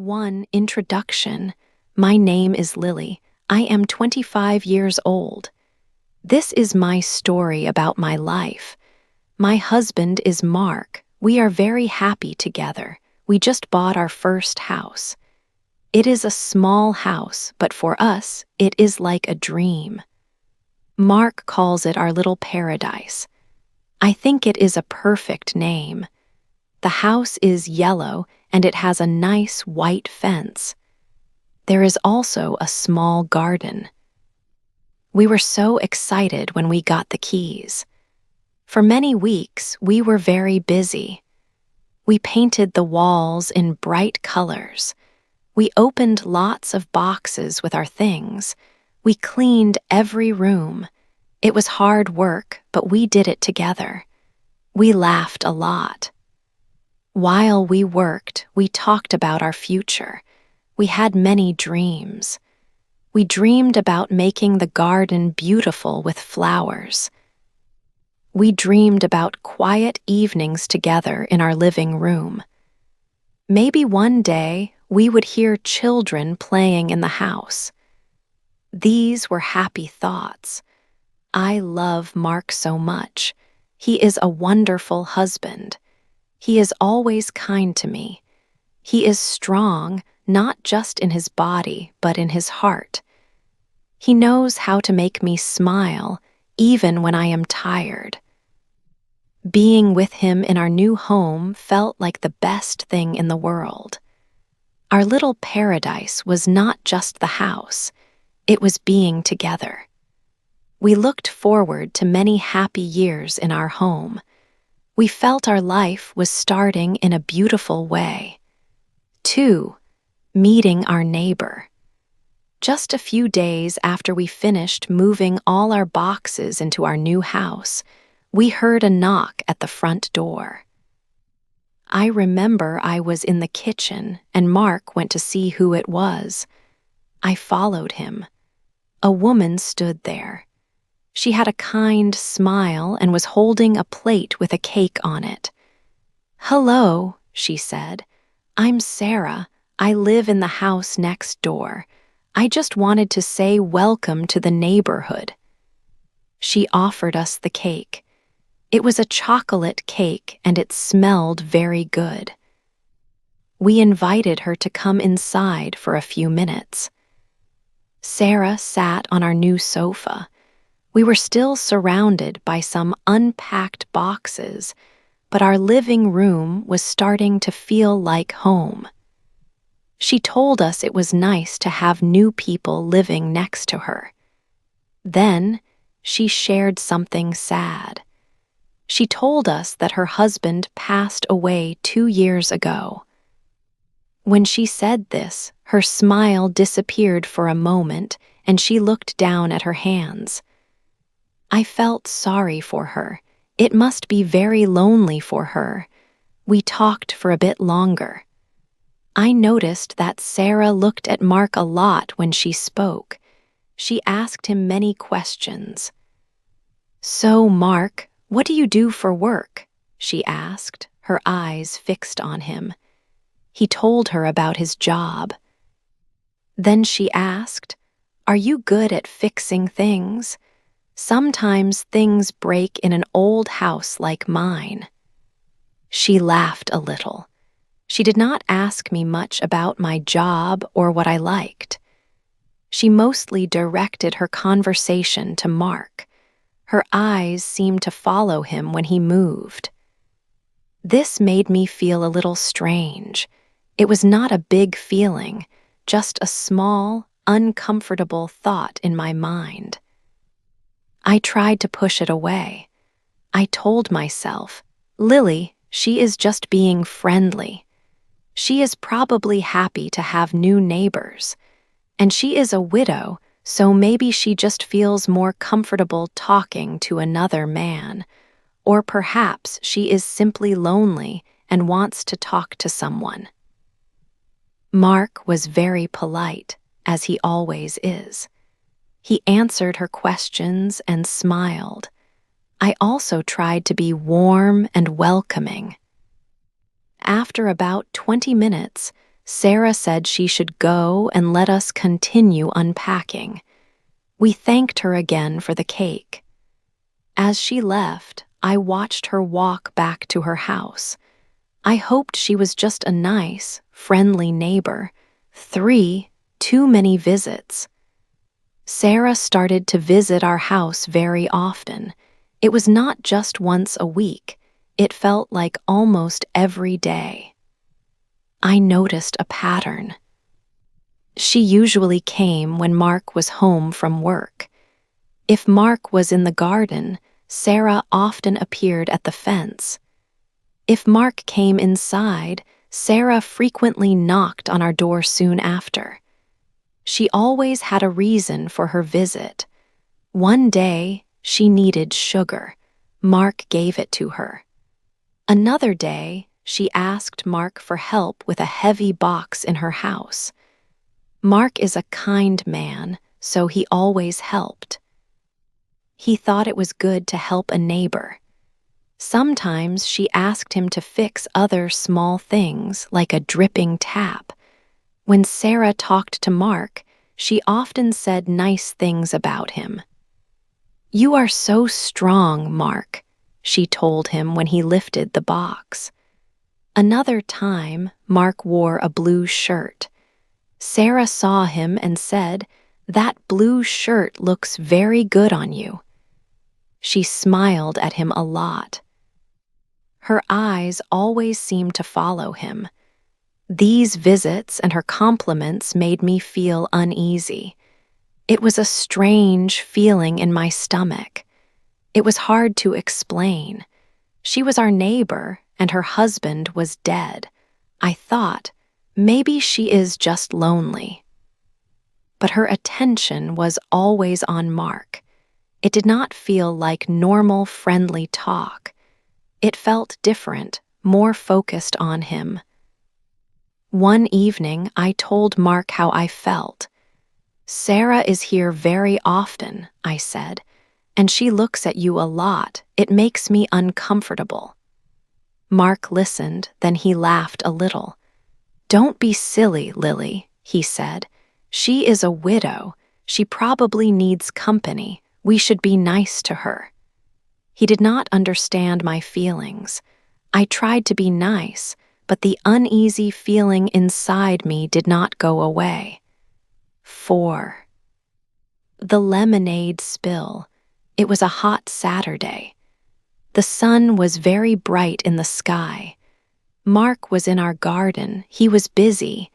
1 Introduction. My name is Lily. I am 25 years old. This is my story about my life. My husband is Mark. We are very happy together. We just bought our first house. It is a small house, but for us, it is like a dream. Mark calls it our little paradise. I think it is a perfect name. The house is yellow and it has a nice white fence. There is also a small garden. We were so excited when we got the keys. For many weeks, we were very busy. We painted the walls in bright colors. We opened lots of boxes with our things. We cleaned every room. It was hard work, but we did it together. We laughed a lot. While we worked, we talked about our future. We had many dreams. We dreamed about making the garden beautiful with flowers. We dreamed about quiet evenings together in our living room. Maybe one day we would hear children playing in the house. These were happy thoughts. I love Mark so much. He is a wonderful husband. He is always kind to me. He is strong, not just in his body, but in his heart. He knows how to make me smile, even when I am tired. Being with him in our new home felt like the best thing in the world. Our little paradise was not just the house, it was being together. We looked forward to many happy years in our home. We felt our life was starting in a beautiful way. 2. Meeting our neighbor. Just a few days after we finished moving all our boxes into our new house, we heard a knock at the front door. I remember I was in the kitchen and Mark went to see who it was. I followed him. A woman stood there. She had a kind smile and was holding a plate with a cake on it. "Hello," she said. "I'm Sarah. I live in the house next door. I just wanted to say welcome to the neighborhood." She offered us the cake. It was a chocolate cake and it smelled very good. We invited her to come inside for a few minutes. Sarah sat on our new sofa. We were still surrounded by some unpacked boxes, but our living room was starting to feel like home. She told us it was nice to have new people living next to her. Then, she shared something sad. She told us that her husband passed away 2 years ago. When she said this, her smile disappeared for a moment and she looked down at her hands. I felt sorry for her. It must be very lonely for her. We talked for a bit longer. I noticed that Sarah looked at Mark a lot when she spoke. She asked him many questions. "So, Mark, what do you do for work?" she asked, her eyes fixed on him. He told her about his job. Then she asked, "Are you good at fixing things? Sometimes things break in an old house like mine." She laughed a little. She did not ask me much about my job or what I liked. She mostly directed her conversation to Mark. Her eyes seemed to follow him when he moved. This made me feel a little strange. It was not a big feeling, just a small, uncomfortable thought in my mind. I tried to push it away. I told myself, "Lily, she is just being friendly. She is probably happy to have new neighbors. And she is a widow, so maybe she just feels more comfortable talking to another man. Or perhaps she is simply lonely and wants to talk to someone." Mark was very polite, as he always is. He answered her questions and smiled. I also tried to be warm and welcoming. After about 20 minutes, Sarah said she should go and let us continue unpacking. We thanked her again for the cake. As she left, I watched her walk back to her house. I hoped she was just a nice, friendly neighbor. 3, too many visits. Sarah started to visit our house very often. It was not just once a week. It felt like almost every day. I noticed a pattern. She usually came when Mark was home from work. If Mark was in the garden, Sarah often appeared at the fence. If Mark came inside, Sarah frequently knocked on our door soon after. She always had a reason for her visit. One day, she needed sugar. Mark gave it to her. Another day, she asked Mark for help with a heavy box in her house. Mark is a kind man, so he always helped. He thought it was good to help a neighbor. Sometimes she asked him to fix other small things, like a dripping tap. When Sarah talked to Mark, she often said nice things about him. "You are so strong, Mark," she told him when he lifted the box. Another time, Mark wore a blue shirt. Sarah saw him and said, "That blue shirt looks very good on you." She smiled at him a lot. Her eyes always seemed to follow him. These visits and her compliments made me feel uneasy. It was a strange feeling in my stomach. It was hard to explain. She was our neighbor, and her husband was dead. I thought, maybe she is just lonely. But her attention was always on Mark. It did not feel like normal, friendly talk. It felt different, more focused on him. One evening, I told Mark how I felt. "Sarah is here very often," I said, "and she looks at you a lot. It makes me uncomfortable." Mark listened, then he laughed a little. "Don't be silly, Lily," he said. "She is a widow. She probably needs company. We should be nice to her." He did not understand my feelings. I tried to be nice, but the uneasy feeling inside me did not go away. 4. The lemonade spill. It was a hot Saturday. The sun was very bright in the sky. Mark was in our garden. He was busy.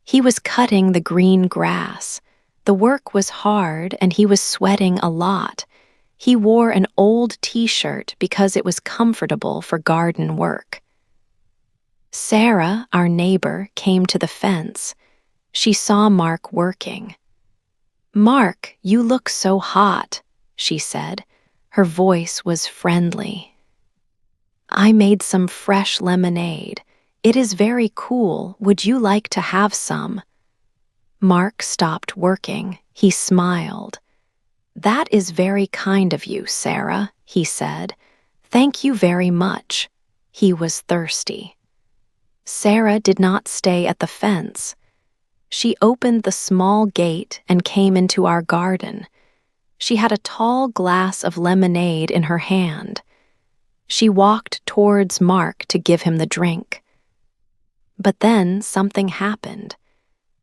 He was cutting the green grass. The work was hard, and he was sweating a lot. He wore an old t-shirt because it was comfortable for garden work. Sarah, our neighbor, came to the fence. She saw Mark working. "Mark, you look so hot," she said. Her voice was friendly. "I made some fresh lemonade. It is very cool. Would you like to have some?" Mark stopped working. He smiled. "That is very kind of you, Sarah," he said. "Thank you very much." He was thirsty. Sarah did not stay at the fence. She opened the small gate and came into our garden. She had a tall glass of lemonade in her hand. She walked towards Mark to give him the drink. But then something happened.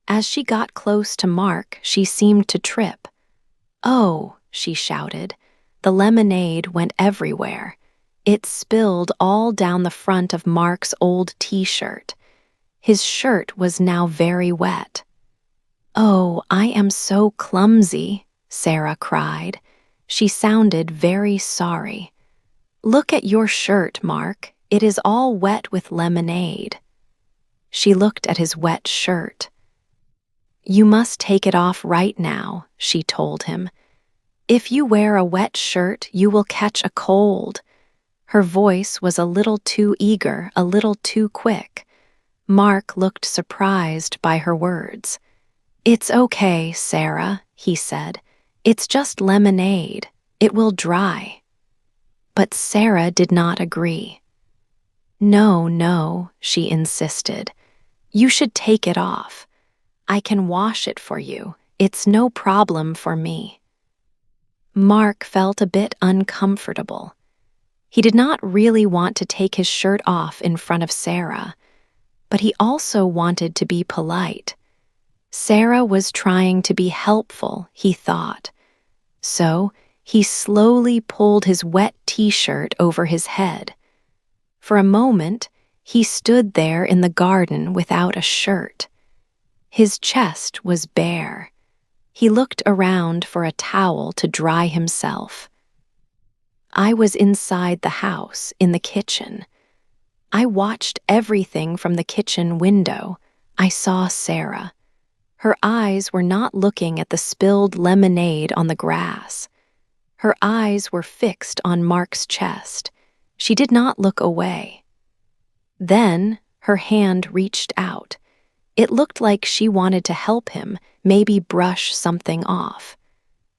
As she got close to Mark, she seemed to trip. "Oh," she shouted. The lemonade went everywhere. It spilled all down the front of Mark's old t-shirt. His shirt was now very wet. "Oh, I am so clumsy," Sarah cried. She sounded very sorry. "Look at your shirt, Mark. It is all wet with lemonade." She looked at his wet shirt. "You must take it off right now," she told him. "If you wear a wet shirt, you will catch a cold." Her voice was a little too eager, a little too quick. Mark looked surprised by her words. "It's okay, Sarah," he said. "It's just lemonade. It will dry." But Sarah did not agree. "No, no," she insisted. You should take it off. I can wash it for you. It's no problem for me. Mark felt a bit uncomfortable. He did not really want to take his shirt off in front of Sarah, but he also wanted to be polite. Sarah was trying to be helpful, he thought. So he slowly pulled his wet t-shirt over his head. For a moment, he stood there in the garden without a shirt. His chest was bare. He looked around for a towel to dry himself. I was inside the house, in the kitchen. I watched everything from the kitchen window. I saw Sarah. Her eyes were not looking at the spilled lemonade on the grass. Her eyes were fixed on Mark's chest. She did not look away. Then her hand reached out. It looked like she wanted to help him, maybe brush something off.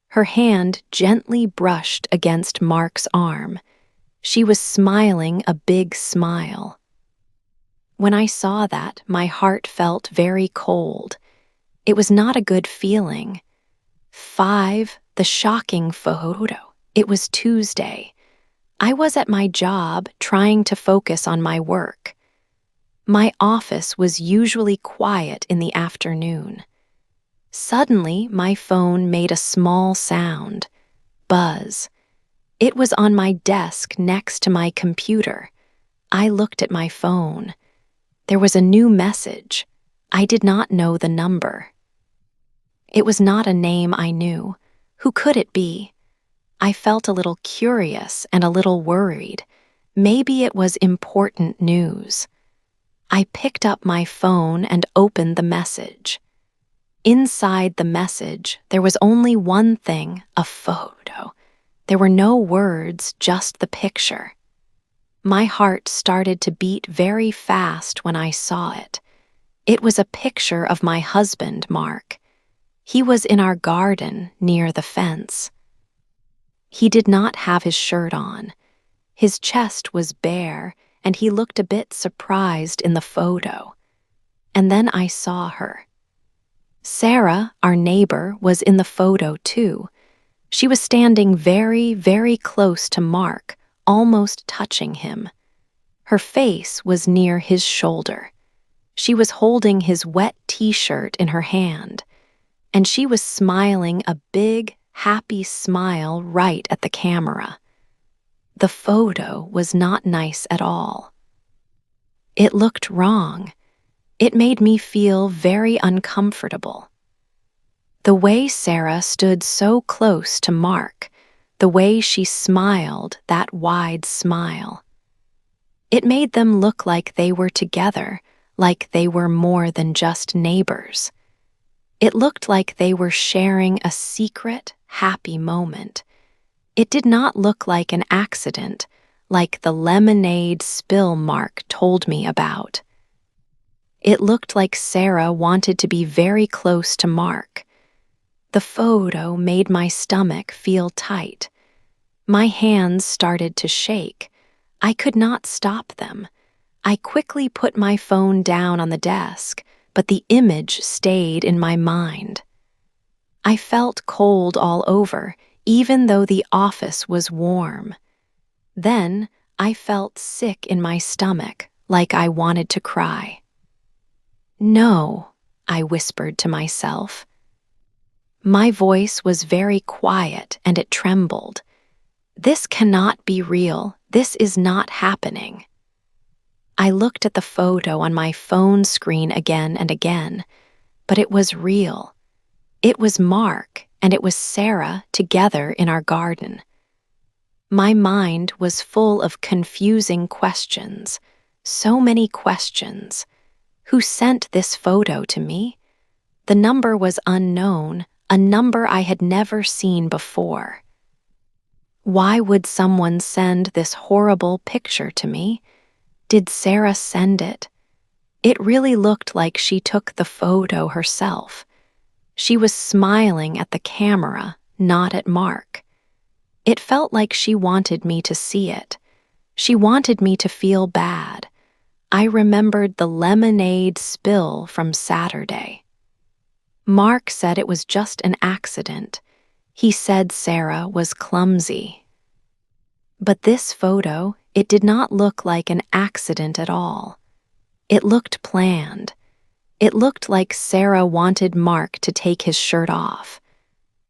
Her hand gently brushed against Mark's arm. She was smiling a big smile. When I saw that, my heart felt very cold. It was not a good feeling. 5, the shocking photo. It was Tuesday. I was at my job trying to focus on my work. My office was usually quiet in the afternoon. Suddenly, my phone made a small sound. Buzz. It was on my desk next to my computer. I looked at my phone. There was a new message. I did not know the number. It was not a name I knew. Who could it be? I felt a little curious and a little worried. Maybe it was important news. I picked up my phone and opened the message. Inside the message, there was only one thing, a photo. There were no words, just the picture. My heart started to beat very fast when I saw it. It was a picture of my husband, Mark. He was in our garden near the fence. He did not have his shirt on. His chest was bare, and he looked a bit surprised in the photo. And then I saw her. Sarah, our neighbor, was in the photo too. She was standing very, very close to Mark, almost touching him. Her face was near his shoulder. She was holding his wet t-shirt in her hand, and she was smiling a big, happy smile right at the camera. The photo was not nice at all. It looked wrong. It made me feel very uncomfortable. The way Sarah stood so close to Mark, the way she smiled that wide smile. It made them look like they were together, like they were more than just neighbors. It looked like they were sharing a secret, happy moment. It did not look like an accident, like the lemonade spill Mark told me about. It looked like Sarah wanted to be very close to Mark. The photo made my stomach feel tight. My hands started to shake. I could not stop them. I quickly put my phone down on the desk, but the image stayed in my mind. I felt cold all over, even though the office was warm. Then I felt sick in my stomach, like I wanted to cry. No, I whispered to myself. My voice was very quiet and it trembled. This cannot be real. This is not happening. I looked at the photo on my phone screen again and again, but it was real. It was Mark and it was Sarah together in our garden. My mind was full of confusing questions, so many questions. Who sent this photo to me? The number was unknown, a number I had never seen before. Why would someone send this horrible picture to me? Did Sarah send it? It really looked like she took the photo herself. She was smiling at the camera, not at Mark. It felt like she wanted me to see it. She wanted me to feel bad. I remembered the lemonade spill from Saturday. Mark said it was just an accident. He said Sarah was clumsy. But this photo, it did not look like an accident at all. It looked planned. It looked like Sarah wanted Mark to take his shirt off.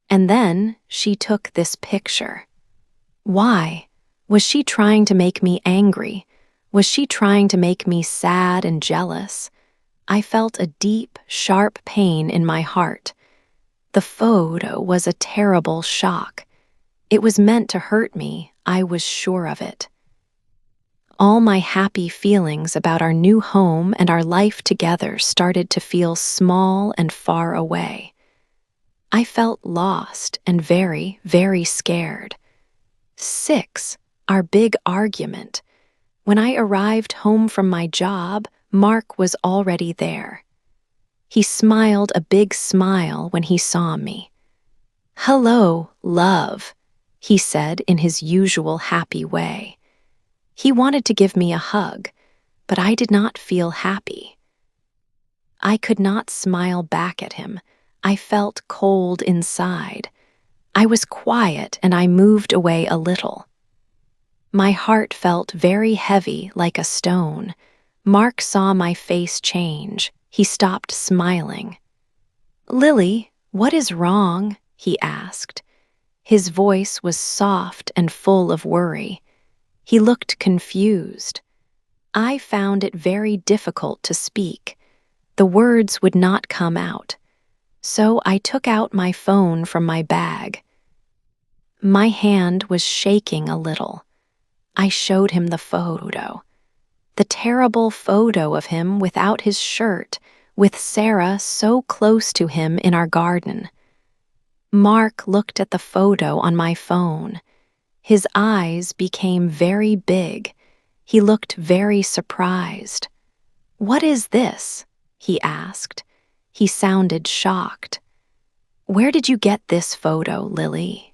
And then she took this picture. Why? Was she trying to make me angry? Was she trying to make me sad and jealous? I felt a deep, sharp pain in my heart. The photo was a terrible shock. It was meant to hurt me, I was sure of it. All my happy feelings about our new home and our life together started to feel small and far away. I felt lost and very, very scared. 6, our big argument. When I arrived home from my job, Mark was already there. He smiled a big smile when he saw me. "Hello, love," he said in his usual happy way. He wanted to give me a hug, but I did not feel happy. I could not smile back at him. I felt cold inside. I was quiet and I moved away a little. My heart felt very heavy like a stone. Mark saw my face change. He stopped smiling. "Lily, what is wrong?" he asked. His voice was soft and full of worry. He looked confused. I found it very difficult to speak. The words would not come out. So I took out my phone from my bag. My hand was shaking a little. I showed him the photo. The terrible photo of him without his shirt, with Sarah so close to him in our garden. Mark looked at the photo on my phone. His eyes became very big. He looked very surprised. "What is this?" he asked. He sounded shocked. "Where did you get this photo, Lily?"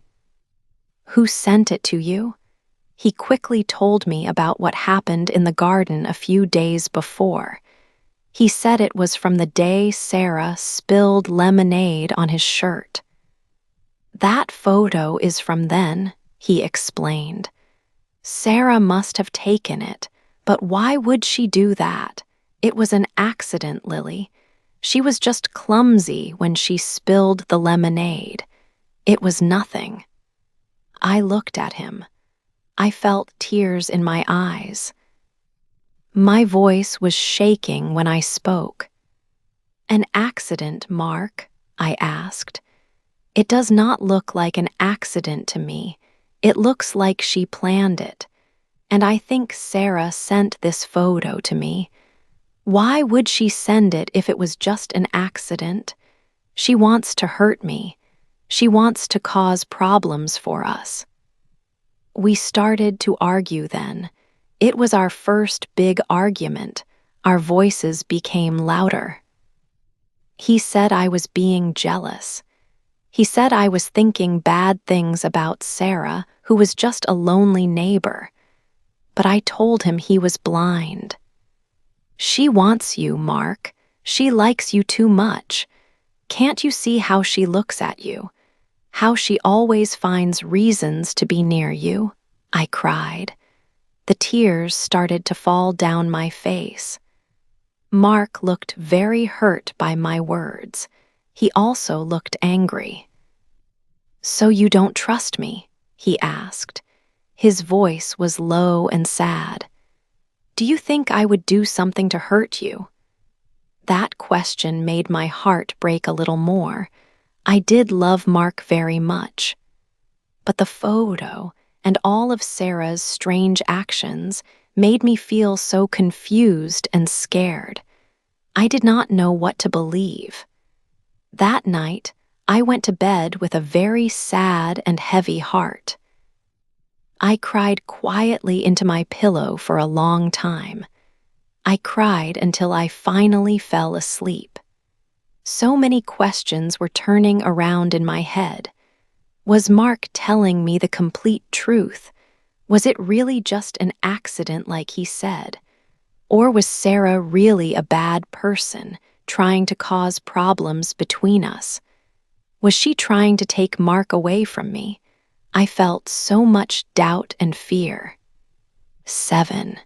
"Who sent it to you?" He quickly told me about what happened in the garden a few days before. He said it was from the day Sarah spilled lemonade on his shirt. "That photo is from then," he explained. "Sarah must have taken it, but why would she do that? It was an accident, Lily. She was just clumsy when she spilled the lemonade. It was nothing." I looked at him. I felt tears in my eyes. My voice was shaking when I spoke. "An accident, Mark?" I asked. "It does not look like an accident to me. It looks like she planned it. And I think Sarah sent this photo to me. Why would she send it if it was just an accident? She wants to hurt me. She wants to cause problems for us." We started to argue then. It was our first big argument. Our voices became louder. He said I was being jealous. He said I was thinking bad things about Sarah, who was just a lonely neighbor. But I told him he was blind. "She wants you, Mark. She likes you too much. Can't you see how she looks at you? How she always finds reasons to be near you?" I cried. The tears started to fall down my face. Mark looked very hurt by my words. He also looked angry. "So you don't trust me?" he asked. His voice was low and sad. "Do you think I would do something to hurt you?" That question made my heart break a little more. I did love Mark very much. But the photo and all of Sarah's strange actions made me feel so confused and scared. I did not know what to believe. That night, I went to bed with a very sad and heavy heart. I cried quietly into my pillow for a long time. I cried until I finally fell asleep. So many questions were turning around in my head. Was Mark telling me the complete truth? Was it really just an accident like he said? Or was Sarah really a bad person, trying to cause problems between us? Was she trying to take Mark away from me? I felt so much doubt and fear. 7.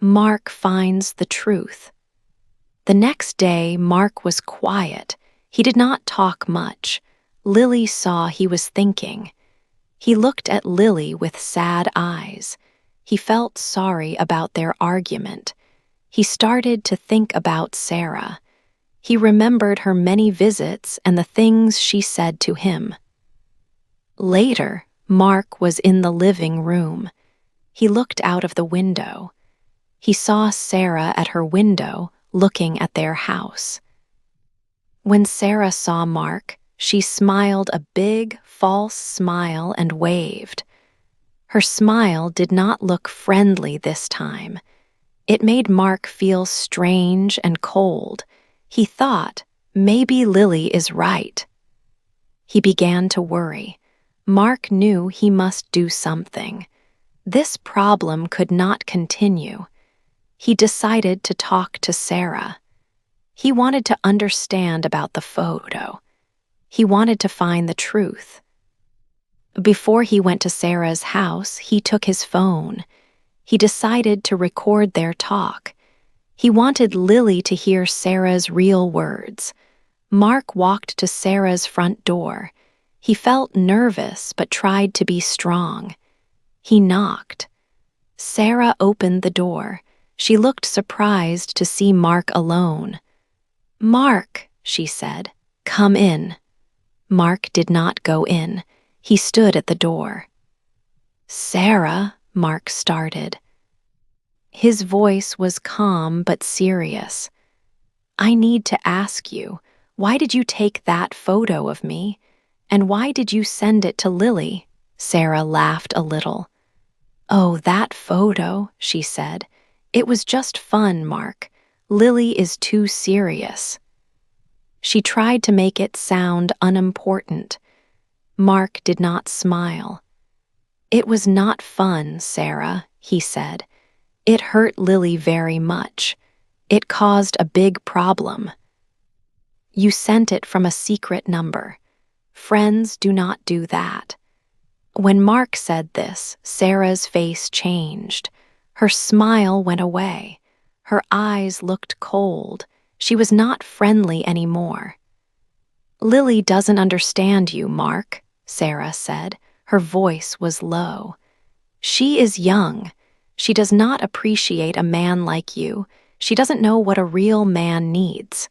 Mark finds the truth. The next day, Mark was quiet. He did not talk much. Lily saw he was thinking. He looked at Lily with sad eyes. He felt sorry about their argument. He started to think about Sarah. He remembered her many visits and the things she said to him. Later, Mark was in the living room. He looked out of the window. He saw Sarah at her window, looking at their house. When Sarah saw Mark, she smiled a big, false smile and waved. Her smile did not look friendly this time. It made Mark feel strange and cold. He thought, maybe Lily is right. He began to worry. Mark knew he must do something. This problem could not continue. He decided to talk to Sarah. He wanted to understand about the photo. He wanted to find the truth. Before he went to Sarah's house, he took his phone. He decided to record their talk. He wanted Lily to hear Sarah's real words. Mark walked to Sarah's front door. He felt nervous but tried to be strong. He knocked. Sarah opened the door. She looked surprised to see Mark alone. "Mark," she said, "come in." Mark did not go in. He stood at the door. "Sarah," Mark started. His voice was calm but serious. "I need to ask you, why did you take that photo of me? And why did you send it to Lily?" Sarah laughed a little. "Oh, that photo," she said. "It was just fun, Mark. Lily is too serious." She tried to make it sound unimportant. Mark did not smile. "It was not fun, Sarah," he said. "It hurt Lily very much. It caused a big problem. You sent it from a secret number. Friends do not do that." When Mark said this, Sarah's face changed. Her smile went away. Her eyes looked cold. She was not friendly anymore. "Lily doesn't understand you, Mark," Sarah said. Her voice was low. "She is young. She does not appreciate a man like you. She doesn't know what a real man needs."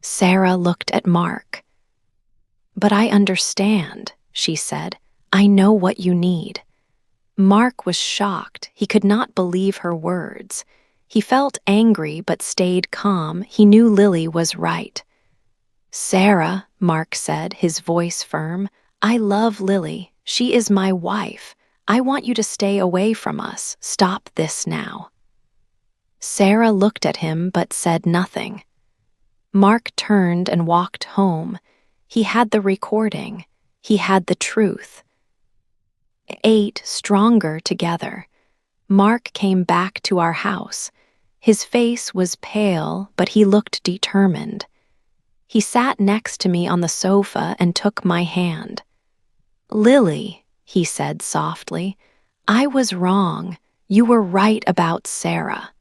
Sarah looked at Mark. "But I understand," she said. "I know what you need." Mark was shocked. He could not believe her words. He felt angry but stayed calm. He knew Lily was right. "Sarah," Mark said, his voice firm, "I love Lily. She is my wife. I want you to stay away from us. Stop this now." Sarah looked at him but said nothing. Mark turned and walked home. He had the recording. He had the truth. 8 stronger together. Mark came back to our house. His face was pale, but he looked determined. He sat next to me on the sofa and took my hand. "Lily," he said softly, "I was wrong. You were right about Sarah."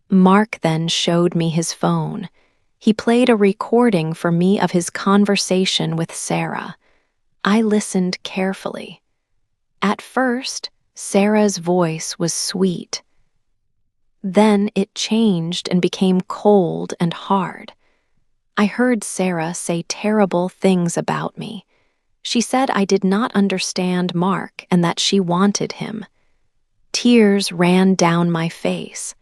Mark then showed me his phone. He played a recording for me of his conversation with Sarah. I listened carefully. At first, Sarah's voice was sweet. Then it changed and became cold and hard. I heard Sarah say terrible things about me. She said I did not understand Mark and that she wanted him. Tears ran down my face.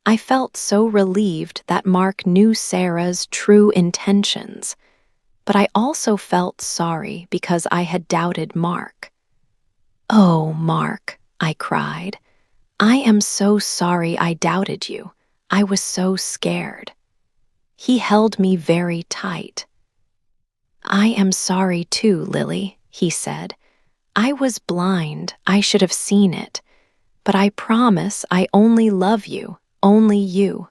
I felt so relieved that Mark knew Sarah's true intentions, but I also felt sorry because I had doubted Mark. "Oh, Mark," I cried. "I am so sorry I doubted you. I was so scared." He held me very tight. "I am sorry too, Lily," he said. "I was blind. I should have seen it. but I promise I only love you, only you."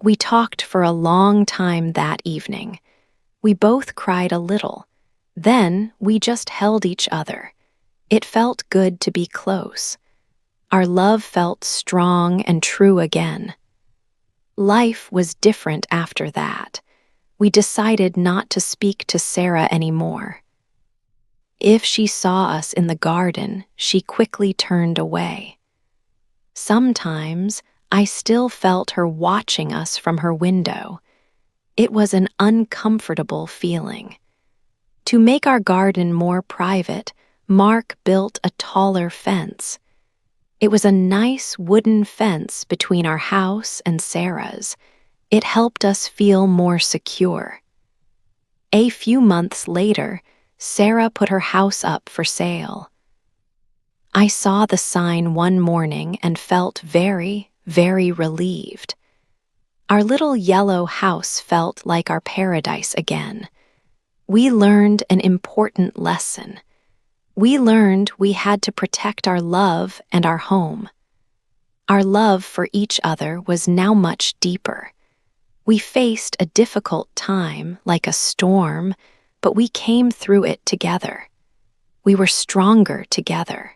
We talked for a long time that evening. We both cried a little. Then we just held each other. It felt good to be close. Our love felt strong and true again. Life was different after that. We decided not to speak to Sarah anymore. If she saw us in the garden, she quickly turned away. Sometimes I still felt her watching us from her window. It was an uncomfortable feeling. To make our garden more private, Mark built a taller fence. It was a nice wooden fence between our house and Sarah's. It helped us feel more secure. A few months later, Sarah put her house up for sale. I saw the sign one morning and felt very, very relieved. Our little yellow house felt like our paradise again. We learned an important lesson. We learned we had to protect our love and our home. Our love for each other was now much deeper. We faced a difficult time, like a storm, but we came through it together. We were stronger together.